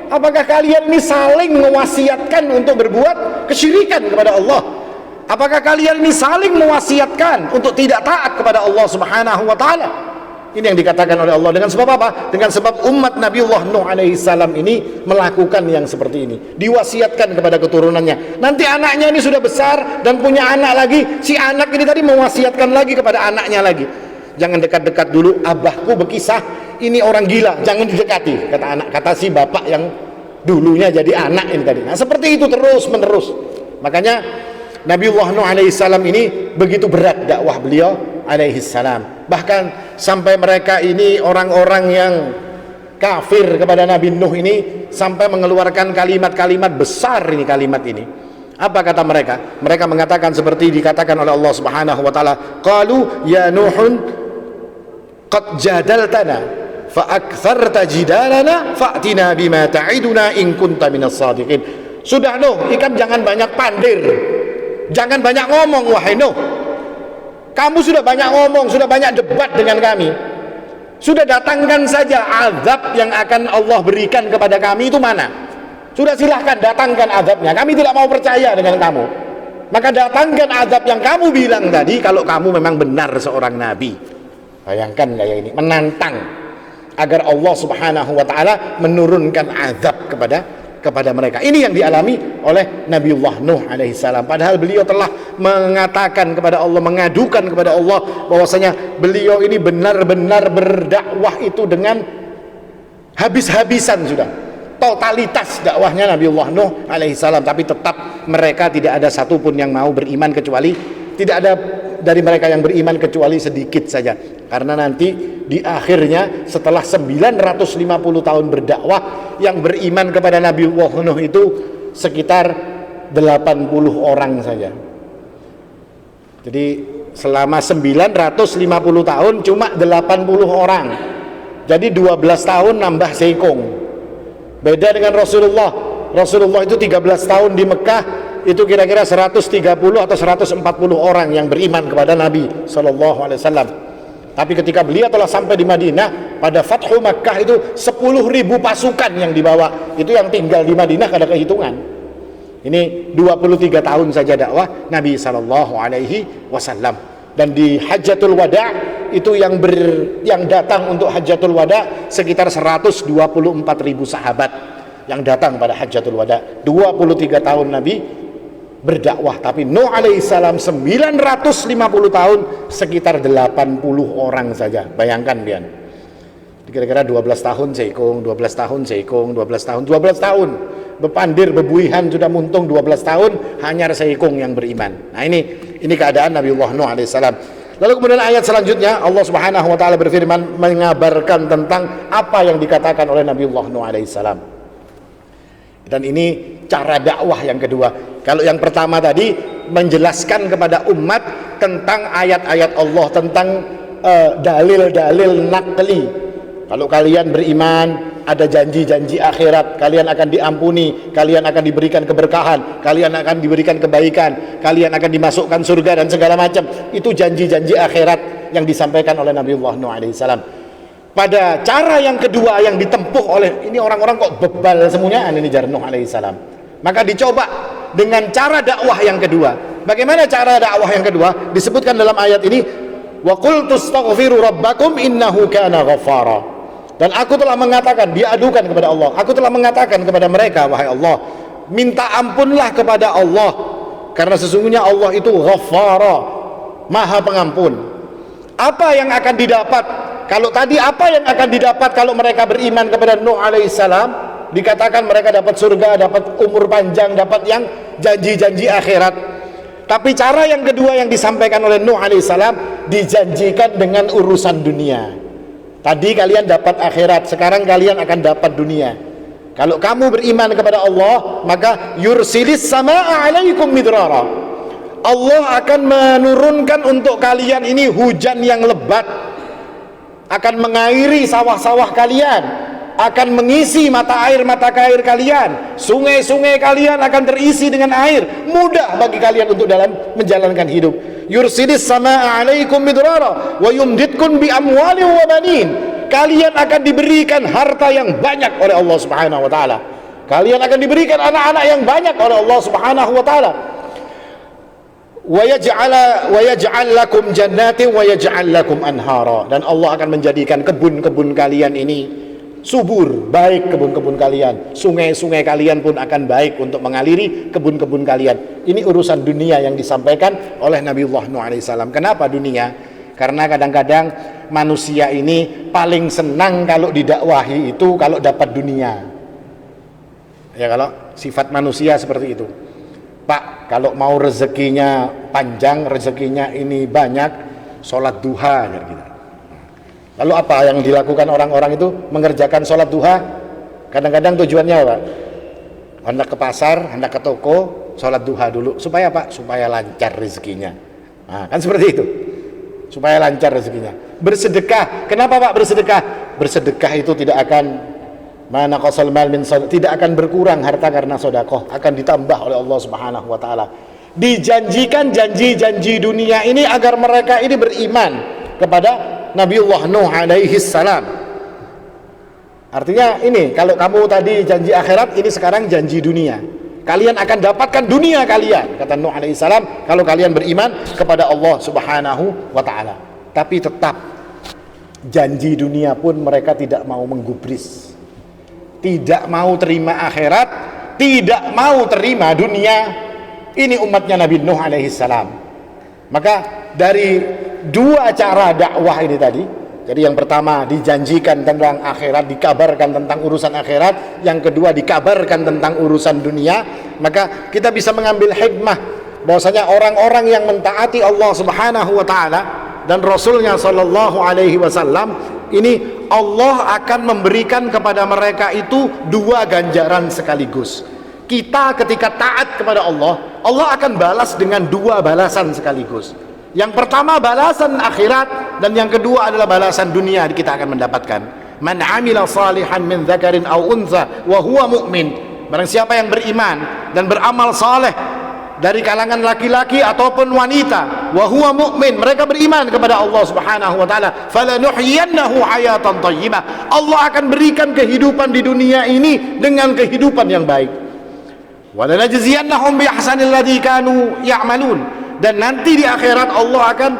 Speaker 1: apakah kalian ini saling mewasiatkan untuk berbuat kesyirikan kepada Allah? Apakah kalian ini saling mewasiatkan untuk tidak taat kepada Allah subhanahu wa ta'ala? Ini yang dikatakan oleh Allah. Dengan sebab apa? Dengan sebab umat Nabiullah Nuh alaihi salam ini melakukan yang seperti ini. Diwasiatkan kepada keturunannya. Nanti anaknya ini sudah besar dan punya anak lagi. Si anak ini tadi mewasiatkan lagi kepada anaknya lagi. Jangan dekat-dekat dulu, abahku berkisah, ini orang gila, jangan didekati, kata anak, kata si bapak yang dulunya jadi anak ini tadi. Nah, seperti itu terus menerus. Makanya Nabiullah Nuh alaihi salam ini begitu berat dakwah beliau alaihi salam. Bahkan sampai mereka ini orang-orang yang kafir kepada Nabi Nuh ini sampai mengeluarkan kalimat-kalimat besar ini, kalimat ini. Apa kata mereka? Mereka mengatakan seperti dikatakan oleh Allah Subhanahu wa taala, qalu ya Nuhun qad jadaltana fa aktsarta jidalana fa'tina bima ta'iduna in kunta minas shadiqin. Sudah Nuh, ikan jangan banyak pandir. Jangan banyak ngomong wahai Nuh. Kamu sudah banyak ngomong, sudah banyak debat dengan kami. Sudah datangkan saja azab yang akan Allah berikan kepada kami itu mana? Sudah silahkan datangkan azabnya. Kami tidak mau percaya dengan kamu. Maka datangkan azab yang kamu bilang tadi kalau kamu memang benar seorang nabi. Bayangkan kayak ini, menantang agar Allah Subhanahu wa taala menurunkan azab kepada mereka. Ini yang dialami oleh Nabiullah Nuh alaihi salam. Padahal beliau telah mengatakan kepada Allah, mengadukan kepada Allah bahwasanya beliau ini benar-benar berdakwah itu dengan habis-habisan sudah. Totalitas dakwahnya Nabiullah Nuh alaihi salam, tapi tetap mereka tidak ada satupun yang mau beriman kecuali tidak ada dari mereka yang beriman kecuali sedikit saja. Karena nanti di akhirnya setelah 950 tahun berdakwah yang beriman kepada Nabiullah Nuh itu sekitar 80 orang saja. Jadi selama 950 tahun cuma 80 orang. Jadi 12 tahun nambah seikung. Beda dengan Rasulullah. Rasulullah itu 13 tahun di Mekah, itu kira-kira 130 atau 140 orang yang beriman kepada Nabi sallallahu alaihi wasallam. Tapi ketika beliau telah sampai di Madinah pada Fathu Makkah itu 10.000 pasukan yang dibawa. Itu yang tinggal di Madinah ada kehitungan. Ini 23 tahun saja dakwah Nabi sallallahu alaihi wasallam. Dan di Hajjatul Wada itu yang datang untuk Hajjatul Wada sekitar 124.000 sahabat yang datang pada Hajjatul Wada. 23 tahun Nabi berdakwah, tapi Nuh alaihissalam 950 tahun sekitar 80 orang saja. Bayangkan dia, kira-kira 12 tahun seikung, 12 tahun seikung, 12 tahun, 12 tahun bepandir, bebuihan sudah muntung, 12 tahun hanya seikung yang beriman. Nah ini keadaan Nabiullah Nuh alaihissalam. Lalu kemudian ayat selanjutnya Allah Subhanahu wa taala berfirman mengabarkan tentang apa yang dikatakan oleh Nabiullah Nuh alaihissalam. Dan ini cara dakwah yang kedua. Kalau yang pertama tadi menjelaskan kepada umat tentang ayat-ayat Allah, tentang dalil-dalil naqli. Kalau kalian beriman, ada janji-janji akhirat, kalian akan diampuni, kalian akan diberikan keberkahan, kalian akan diberikan kebaikan, kalian akan dimasukkan surga dan segala macam. Itu janji-janji akhirat yang disampaikan oleh Nabiullah Nuh alaihissalam. Pada cara yang kedua yang ditempuh oleh ini orang-orang kok bebal semuanya ini jar Nuh alaihissalam. Maka dicoba dengan cara dakwah yang kedua. Bagaimana cara dakwah yang kedua? Disebutkan dalam ayat ini, wa qultu astaghfiru rabbakum innahu kana ghaffara. Dan aku telah mengatakan, dia adukan kepada Allah, aku telah mengatakan kepada mereka, wahai Allah, minta ampunlah kepada Allah, karena sesungguhnya Allah itu Ghaffara, Maha Pengampun. Apa yang akan didapat? Kalau tadi apa yang akan didapat kalau mereka beriman kepada Nuh alaihissalam? Dikatakan mereka dapat surga, dapat umur panjang, dapat yang janji-janji akhirat. Tapi cara yang kedua yang disampaikan oleh Nuh alaihissalam dijanjikan dengan urusan dunia. Tadi kalian dapat akhirat, sekarang kalian akan dapat dunia. Kalau kamu beriman kepada Allah, maka yursilis samaa'a 'alaikum midrara. Allah akan menurunkan untuk kalian ini hujan yang lebat, akan mengairi sawah-sawah kalian, akan mengisi mata air kalian, sungai-sungai kalian akan terisi dengan air, mudah bagi kalian untuk dalam menjalankan hidup. Yursilis samaa'a 'alaikum midrara wa yumditkum bi amwalin wa banin. Kalian akan diberikan harta yang banyak oleh Allah Subhanahu wa taala. Kalian akan diberikan anak-anak yang banyak oleh Allah Subhanahu wa taala. wa yaj'al lakum jannatin wa yaj'al lakum anhara, dan Allah akan menjadikan kebun-kebun kalian ini subur, baik kebun-kebun kalian, sungai-sungai kalian pun akan baik untuk mengaliri kebun-kebun kalian. Ini urusan dunia yang disampaikan oleh Nabiullah Nuh alaihissalam. Kenapa dunia? Karena kadang-kadang manusia ini paling senang kalau didakwahi itu kalau dapat dunia. Ya, kalau sifat manusia seperti itu. Pak, kalau mau rezekinya panjang, rezekinya ini banyak, sholat duha gitu. Lalu apa yang dilakukan orang-orang itu? Mengerjakan sholat duha. Kadang-kadang tujuannya apa? Hendak ke pasar, hendak ke toko, sholat duha dulu. Supaya apa? Supaya lancar rezekinya. Nah, kan seperti itu. Supaya lancar rezekinya. Bersedekah. Kenapa Pak bersedekah? Bersedekah itu tidak akan mana qasal mal min sadaqah, tidak akan berkurang harta karena sedekah, akan ditambah oleh Allah Subhanahu wa taala. Dijanjikan janji-janji dunia ini agar mereka ini beriman kepada Nabiullah Nuh alaihi salam. Artinya ini, kalau kamu tadi janji akhirat, ini sekarang janji dunia. Kalian akan dapatkan dunia kalian, kata Nuh alaihi salam, kalau kalian beriman kepada Allah Subhanahu wa taala. Tapi tetap janji dunia pun mereka tidak mau menggubris. Tidak mau terima akhirat, tidak mau terima dunia. Ini umatnya Nabi Nuh alaihi salam. Maka dari dua cara dakwah ini tadi, jadi yang pertama dijanjikan tentang akhirat, dikabarkan tentang urusan akhirat, yang kedua dikabarkan tentang urusan dunia, maka kita bisa mengambil hikmah bahwasanya orang-orang yang mentaati Allah Subhanahu wa taala dan Rasulnya sallallahu alaihi wasallam, ini Allah akan memberikan kepada mereka itu dua ganjaran sekaligus. Kita ketika taat kepada Allah, Allah akan balas dengan dua balasan sekaligus. Yang pertama balasan akhirat, dan yang kedua adalah balasan dunia kita akan mendapatkan. Man amila salihan min dzakarin aw untha wa huwa mu'min. Barang siapa yang beriman dan beramal saleh dari kalangan laki-laki ataupun wanita, wa huwa mu'min, mereka beriman kepada Allah Subhanahu wa taala, falanuhyiyannahu hayatan thayyibah. Allah akan berikan kehidupan di dunia ini dengan kehidupan yang baik. Wa lanajziyannahum bi ahsanil ladzi kanu ya'malun. Dan nanti di akhirat Allah akan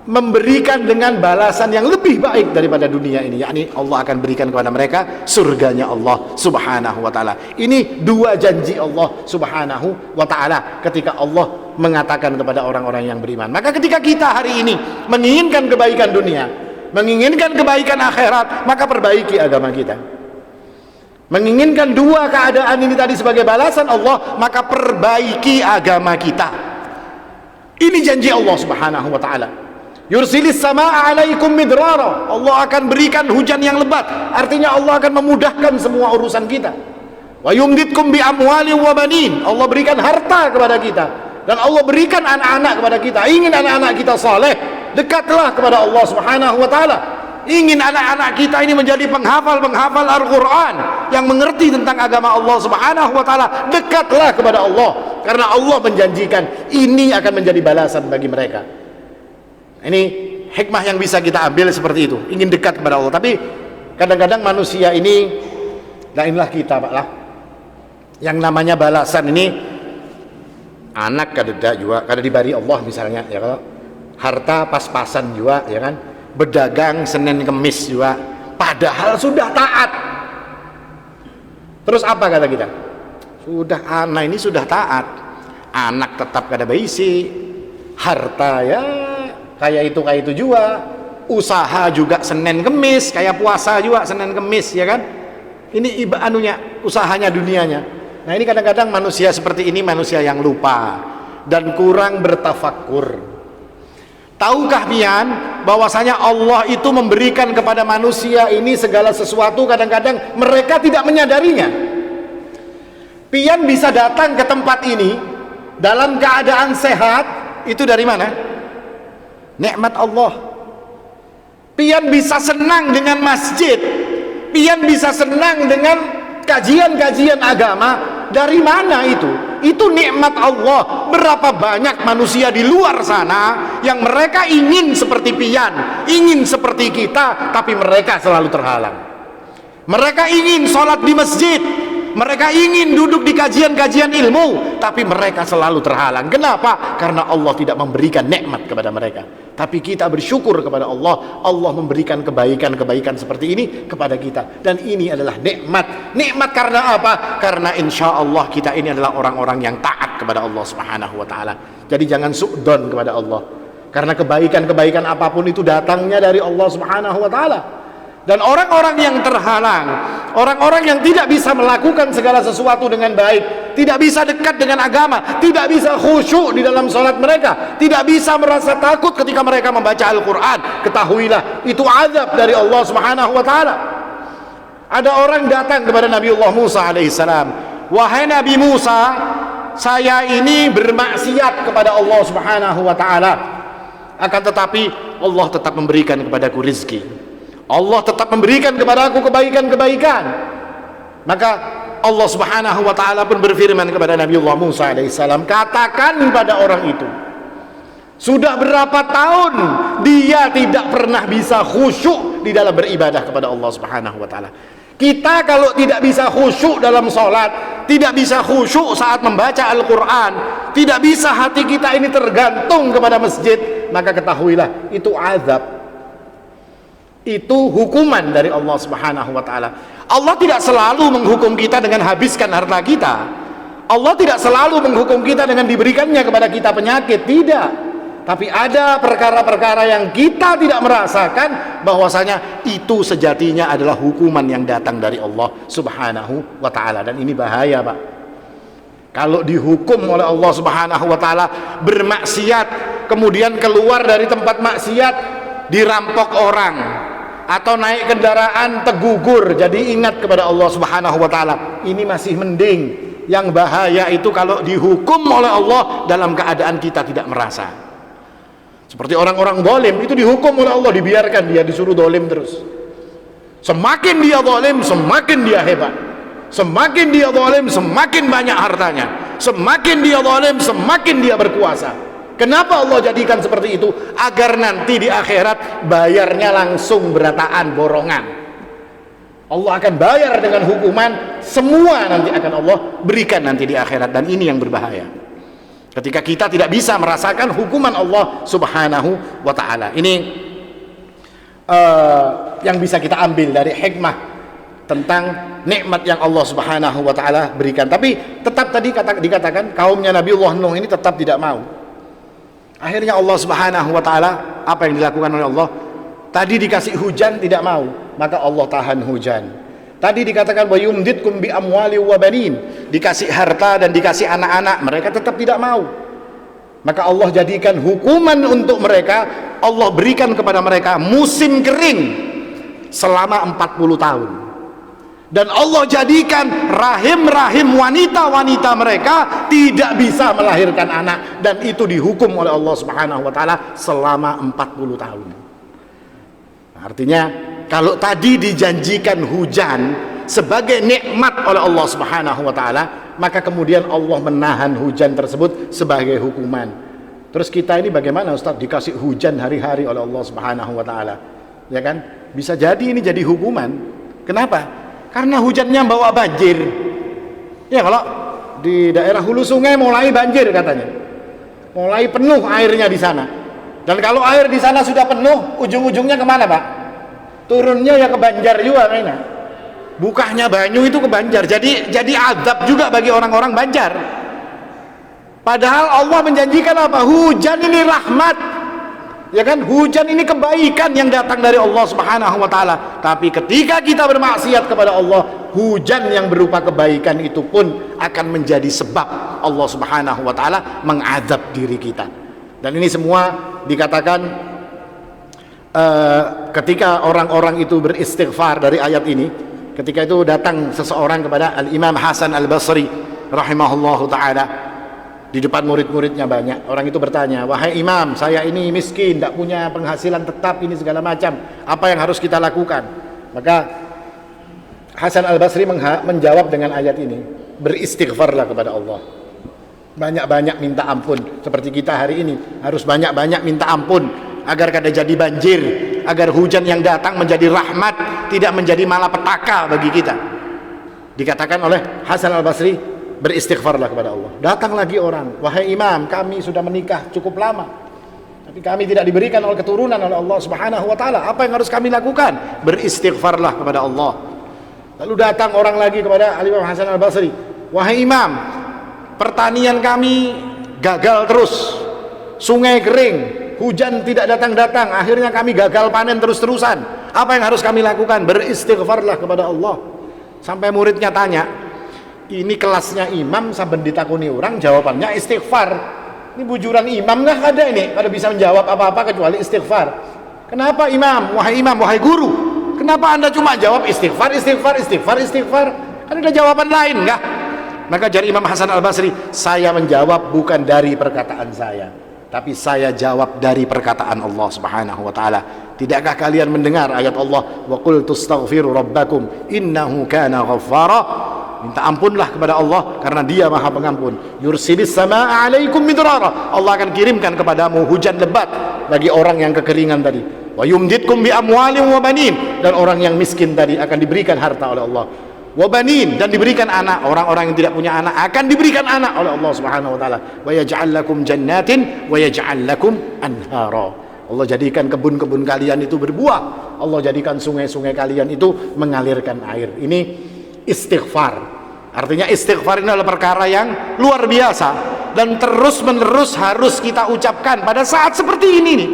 Speaker 1: memberikan dengan balasan yang lebih baik daripada dunia ini, yakni Allah akan berikan kepada mereka surganya Allah Subhanahu wa taala. Ini dua janji Allah Subhanahu wa taala ketika Allah mengatakan kepada orang-orang yang beriman. Maka ketika kita hari ini menginginkan kebaikan dunia, menginginkan kebaikan akhirat, maka perbaiki agama kita. Menginginkan dua keadaan ini tadi sebagai balasan Allah, maka perbaiki agama kita. Ini janji Allah Subhanahu wa taala. Yursilis samaa alaikum midrara. Allah akan berikan hujan yang lebat. Artinya Allah akan memudahkan semua urusan kita. Wa yumditkum bi amwalin wa banin. Allah berikan harta kepada kita, dan Allah berikan anak-anak kepada kita. Ingin anak-anak kita saleh, dekatlah kepada Allah Subhanahu wa taala. Ingin anak-anak kita ini menjadi penghafal Al-Qur'an yang mengerti tentang agama Allah Subhanahu wa taala, dekatlah kepada Allah, karena Allah menjanjikan ini akan menjadi balasan bagi mereka. Ini hikmah yang bisa kita ambil seperti itu, ingin dekat kepada Allah. Tapi kadang-kadang manusia ini, nah inilah kita Pak lah, yang namanya balasan ini, anak kadeda juga kada dibari Allah misalnya, ya kalau harta pas-pasan juga, ya kan, berdagang Senin Kemis juga, padahal sudah taat. Terus apa kata kita? Sudah anak ini sudah taat, anak tetap kada baisi, harta ya kayak itu juga, usaha juga Senin Kemis, kayak puasa juga Senin Kemis, ya kan? Ini anunya, usahanya dunianya. Nah ini kadang-kadang manusia seperti ini manusia yang lupa dan kurang bertafakkur. Tahukah pian bahwasanya Allah itu memberikan kepada manusia ini segala sesuatu, kadang-kadang mereka tidak menyadarinya. Pian bisa datang ke tempat ini dalam keadaan sehat, itu dari mana? Nikmat Allah. Pian bisa senang dengan masjid, pian bisa senang dengan kajian-kajian agama. Dari mana itu? Itu nikmat Allah. Berapa banyak manusia di luar sana yang mereka ingin seperti pian, ingin seperti kita, tapi mereka selalu terhalang. Mereka ingin sholat di masjid, mereka ingin duduk di kajian-kajian ilmu, tapi mereka selalu terhalang. Kenapa? Karena Allah tidak memberikan nikmat kepada mereka. Tapi kita bersyukur kepada Allah, Allah memberikan kebaikan-kebaikan seperti ini kepada kita, dan ini adalah nikmat. Nikmat karena apa? Karena insya Allah kita ini adalah orang-orang yang taat kepada Allah Subhanahu wa ta'ala. Jadi jangan su'don kepada Allah, karena kebaikan-kebaikan apapun itu datangnya dari Allah Subhanahu wa ta'ala. Dan orang-orang yang terhalang, orang-orang yang tidak bisa melakukan segala sesuatu dengan baik, tidak bisa dekat dengan agama, tidak bisa khusyuk di dalam salat mereka, tidak bisa merasa takut ketika mereka membaca Al-Quran, ketahuilah itu azab dari Allah Subhanahu wa ta'ala. Ada orang datang kepada Nabiullah Musa alaihissalam, wahai Nabi Musa, saya ini bermaksiat kepada Allah Subhanahu wa ta'ala, akan tetapi Allah tetap memberikan kepadaku rizki, Allah tetap memberikan kepadaku kebaikan-kebaikan. Maka Allah Subhanahu wa ta'ala pun berfirman kepada Nabiullah Musa alaihissalam, katakan pada orang itu, sudah berapa tahun dia tidak pernah bisa khusyuk di dalam beribadah kepada Allah Subhanahu wa ta'ala. Kita kalau tidak bisa khusyuk dalam sholat, tidak bisa khusyuk saat membaca Al-Quran, tidak bisa hati kita ini tergantung kepada masjid, maka ketahuilah itu azab, itu hukuman dari Allah Subhanahu wa ta'ala. Allah tidak selalu menghukum kita dengan habiskan harta kita. Allah tidak selalu menghukum kita dengan diberikannya kepada kita penyakit, tidak. Tapi ada perkara-perkara yang kita tidak merasakan bahwasanya itu sejatinya adalah hukuman yang datang dari Allah Subhanahu wa ta'ala. Dan ini bahaya, Pak. Kalau dihukum oleh Allah Subhanahu wa ta'ala bermaksiat, kemudian keluar dari tempat maksiat, dirampok orang, atau naik kendaraan tergugur, jadi ingat kepada Allah Subhanahu wa ta'ala, ini masih mending. Yang bahaya itu kalau dihukum oleh Allah dalam keadaan kita tidak merasa. Seperti orang-orang zalim itu dihukum oleh Allah, dibiarkan dia disuruh zalim terus. Semakin dia zalim, semakin dia hebat. Semakin dia zalim, semakin banyak hartanya. Semakin dia zalim, semakin dia berkuasa. Kenapa Allah jadikan seperti itu? Agar nanti di akhirat bayarnya langsung berataan, borongan. Allah akan bayar dengan hukuman, semua nanti akan Allah berikan nanti di akhirat. Dan ini yang berbahaya, ketika kita tidak bisa merasakan hukuman Allah Subhanahu wa ta'ala. Ini yang bisa kita ambil dari hikmah tentang nikmat yang Allah Subhanahu wa ta'ala berikan. Tapi tetap tadi dikatakan kaumnya Nabiullah Nuh ini tetap tidak mau. Akhirnya Allah Subhanahu wa ta'ala, apa yang dilakukan oleh Allah? Tadi dikasih hujan tidak mau, maka Allah tahan hujan. Tadi dikatakan wa yumditkum bi amwali wa banin, dikasih harta dan dikasih anak-anak, mereka tetap tidak mau. Maka Allah jadikan hukuman untuk mereka, Allah berikan kepada mereka musim kering selama 40 tahun. Dan Allah jadikan rahim-rahim wanita-wanita mereka tidak bisa melahirkan anak, dan itu dihukum oleh Allah Subhanahu wa ta'ala selama 40 tahun. Artinya kalau tadi dijanjikan hujan sebagai nikmat oleh Allah Subhanahu wa ta'ala, maka kemudian Allah menahan hujan tersebut sebagai hukuman. Terus kita ini bagaimana, Ustaz? Dikasih hujan hari-hari oleh Allah Subhanahu wa ta'ala, ya kan? Bisa jadi ini jadi hukuman. Kenapa? Karena hujannya bawa banjir. Ya, kalau di daerah hulu sungai mulai banjir katanya, mulai penuh airnya di sana. Dan kalau air di sana sudah penuh, ujung-ujungnya kemana, Pak? Turunnya ya ke Banjar juga kayaknya. Bukahnya Banyu itu ke Banjar. Jadi azab juga bagi orang-orang Banjar. Padahal Allah menjanjikan apa? Hujan ini rahmat. Ya kan, hujan ini kebaikan yang datang dari Allah Subhanahu wa ta'ala. Tapi ketika kita bermaksiat kepada Allah, hujan yang berupa kebaikan itu pun akan menjadi sebab Allah Subhanahu wa ta'ala mengazab diri kita. Dan ini semua dikatakan ketika orang-orang itu beristighfar dari ayat ini. Ketika itu datang seseorang kepada Al-Imam Hasan Al-Basri rahimahullahu ta'ala, di depan murid-muridnya banyak. Orang itu bertanya, wahai imam, saya ini miskin, tidak punya penghasilan tetap, ini segala macam, apa yang harus kita lakukan? Maka Hasan Al-Basri menjawab dengan ayat ini, beristighfarlah kepada Allah, banyak-banyak minta ampun. Seperti kita hari ini harus banyak-banyak minta ampun, agar kada jadi banjir, agar hujan yang datang menjadi rahmat, tidak menjadi malapetaka bagi kita. Dikatakan oleh Hasan al-Basri, beristighfarlah kepada Allah. Datang lagi orang, wahai imam, kami sudah menikah cukup lama, tapi kami tidak diberikan oleh keturunan oleh Allah Subhanahu wa taala. Apa yang harus kami lakukan? Beristighfarlah kepada Allah. Lalu datang orang lagi kepada Imam Hasan al-Basri, wahai imam, pertanian kami gagal terus, sungai kering, hujan tidak datang-datang, akhirnya kami gagal panen terus-terusan. Apa yang harus kami lakukan? Beristighfarlah kepada Allah. Sampai muridnya tanya, ini kelasnya imam, saben ditakuni orang jawabannya istighfar. Ini bujuran imam nggak ada ini, pada bisa menjawab apa-apa kecuali istighfar. Kenapa imam, wahai guru, kenapa anda cuma jawab istighfar? Kan ada jawaban lain nggak? Maka jari Imam Hasan al-Basri, saya menjawab bukan dari perkataan saya, tapi saya jawab dari perkataan Allah Subhanahu wa taala. Tidakkah kalian mendengar ayat Allah, wa qul tastaghfiru rabbakum innahu kana ghaffara? Minta ampunlah kepada Allah karena Dia Maha Pengampun. Yursilis samaa 'alaikum midrara. Allah akan kirimkan kepadamu hujan lebat bagi orang yang kekeringan tadi. Wa yumditkum bi amwalin wa banin, dan orang yang miskin tadi akan diberikan harta oleh Allah. Wa banin, dan diberikan anak. Orang-orang yang tidak punya anak akan diberikan anak oleh Allah Subhanahu wa taala. Wa yaj'al lakum jannatin wa yaj'al lakum anhara. Allah jadikan kebun-kebun kalian itu berbuah. Allah jadikan sungai-sungai kalian itu mengalirkan air. Ini istighfar. Artinya istighfar ini adalah perkara yang luar biasa dan terus-menerus harus kita ucapkan pada saat seperti ini nih.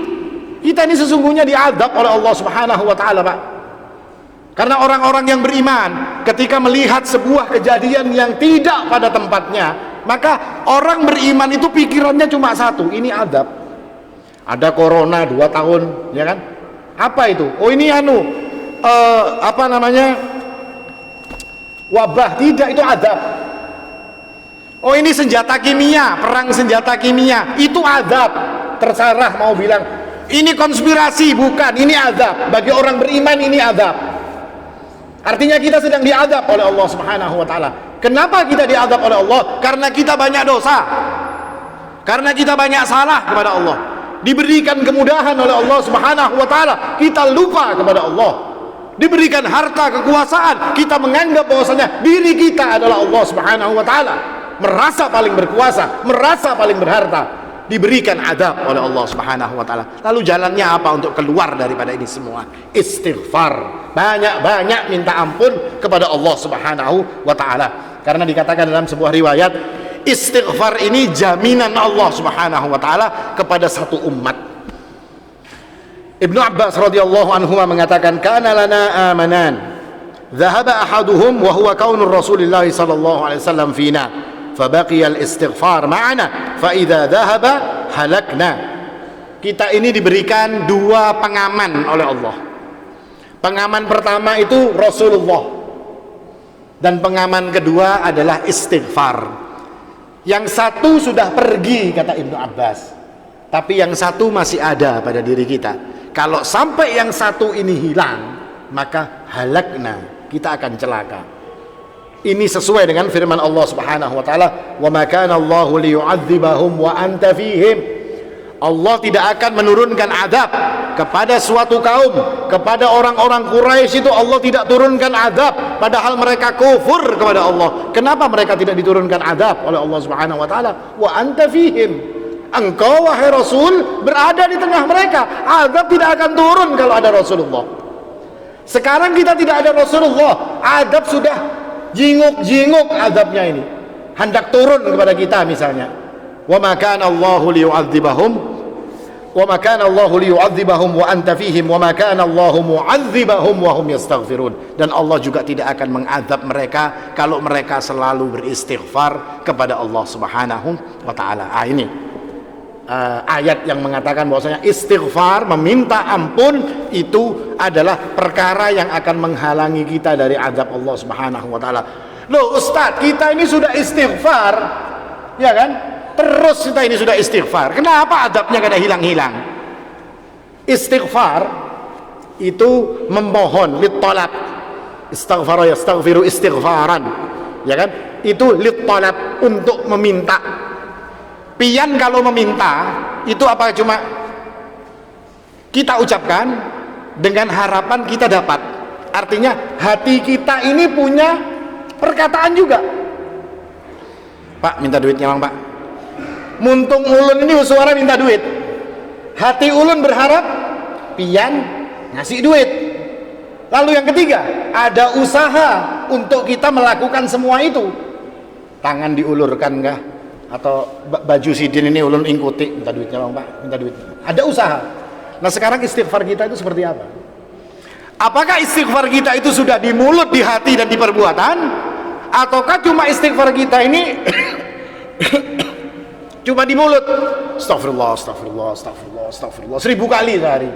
Speaker 1: Kita ini sesungguhnya diadab oleh Allah Subhanahu wa taala, Pak. Karena orang-orang yang beriman ketika melihat sebuah kejadian yang tidak pada tempatnya, maka orang beriman itu pikirannya cuma satu, ini adab. Ada corona 2 tahun, ya kan? Apa itu? Oh ini wabah. Tidak, itu adab. Oh ini senjata kimia, perang senjata kimia, itu adab. Terserah mau bilang ini konspirasi, bukan, ini adab. Bagi orang beriman ini adab. Artinya kita sedang diadab oleh Allah Subhanahu wa taala. Kenapa kita diadab oleh Allah? Karena kita banyak dosa, karena kita banyak salah kepada Allah. Diberikan kemudahan oleh Allah Subhanahu wa taala, kita lupa kepada Allah. Diberikan harta kekuasaan, kita menganggap bahwasanya diri kita adalah Allah Subhanahu wa taala, merasa paling berkuasa, merasa paling berharta. Diberikan adab oleh Allah Subhanahu wa taala. Lalu jalannya apa untuk keluar daripada ini semua? Istighfar. Banyak-banyak minta ampun kepada Allah Subhanahu wa taala. Karena dikatakan dalam sebuah riwayat, istighfar ini jaminan Allah Subhanahu wa taala kepada satu umat. Ibnu Abbas radhiyallahu anhu mengatakan, kana lana amanan dhahaba ahaduhum wa huwa kaunur Rasulillah sallallahu alaihi wasallam fina fabaqiya al-istighfar ma'ana fa idza dhahaba halakna. Kita ini diberikan 2 pengaman oleh Allah. Pengaman pertama itu Rasulullah, dan pengaman kedua adalah istighfar. Yang satu sudah pergi, kata Ibnu Abbas, tapi yang satu masih ada pada diri kita. Kalau sampai yang satu ini hilang, maka halakna, kita akan celaka. Ini sesuai dengan firman Allah Subhanahu wa taala, "Wa ma kana Allahu liyu'adzibahum wa anta fihim." Allah tidak akan menurunkan adab kepada suatu kaum, kepada orang-orang Quraisy itu Allah tidak turunkan adab padahal mereka kufur kepada Allah. Kenapa mereka tidak diturunkan adab oleh Allah Subhanahu wa taala? Wa anta fihim. Engkau wahai Rasul berada di tengah mereka. Adab tidak akan turun kalau ada Rasulullah. Sekarang kita tidak ada Rasulullah, adab sudah jinguk-jinguk adabnya ini. Hendak turun kepada kita misalnya. Wa ma kana Allahu liyu'adzibahum wa ma kana Allahu liyu'adzibahum wa anta fihim wa ma kana Allahu mu'adzibahum wa hum yastaghfirun. Dan Allah juga tidak akan mengadab mereka kalau mereka selalu beristighfar kepada Allah Subhanahu wa taala. Ini ayat yang mengatakan bahwasanya istighfar, meminta ampun, itu adalah perkara yang akan menghalangi kita dari azab Allah Subhanahu wa taala. Loh Ustaz, kita ini sudah istighfar, ya kan? Terus kita ini sudah istighfar, kenapa adabnya kada hilang-hilang? Istighfar itu memohon, litolab. Istighfar yastaghfiru istighfaran, ya kan? Itu litolab, untuk meminta. Pian kalau meminta itu apa, cuma kita ucapkan dengan harapan kita dapat. Artinya hati kita ini punya perkataan juga. Pak, minta duitnya Bang, Pak. Muntung ulun ini suara minta duit. Hati ulun berharap pian ngasih duit. Lalu yang ketiga, ada usaha untuk kita melakukan semua itu. Tangan diulurkan kah? Atau baju sidin ini ulun ikuti, minta duitnya Bang, Pak, minta duit. Ada usaha. Nah sekarang istighfar kita itu seperti apa? Apakah istighfar kita itu sudah di mulut, di hati, dan di perbuatan? Ataukah cuma istighfar kita ini cuma di mulut? Astagfirullah, astagfirullah, astagfirullah, astagfirullah 1000 kali sehari.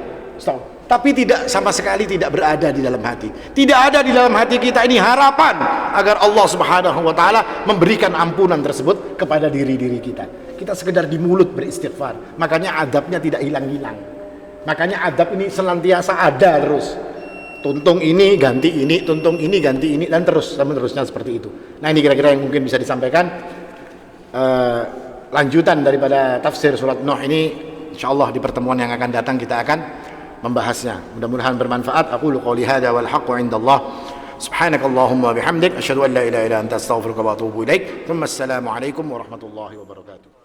Speaker 1: Tapi tidak, sama sekali tidak berada di dalam hati. Tidak ada di dalam hati kita ini harapan agar Allah Subhanahu wa taala memberikan ampunan tersebut kepada diri-diri kita. Kita sekedar di mulut beristighfar. Makanya adabnya tidak hilang-hilang. Makanya adab ini senantiasa ada terus. Tuntung ini ganti ini, tuntung ini ganti ini, dan terus sama terusnya seperti itu. Nah ini kira-kira yang mungkin bisa disampaikan. Lanjutan daripada tafsir surat Nuh ini, insyaallah di pertemuan yang akan datang kita akan membahasnya. Mudah-mudahan bermanfaat. Aqulu qouli hadza wal haqqu 'indallah. Subhanakallahumma wa bihamdik asyhadu an la ilaha illa anta astaghfiruka wa atubu ilaik. Assalamu alaikum warahmatullahi wabarakatuh.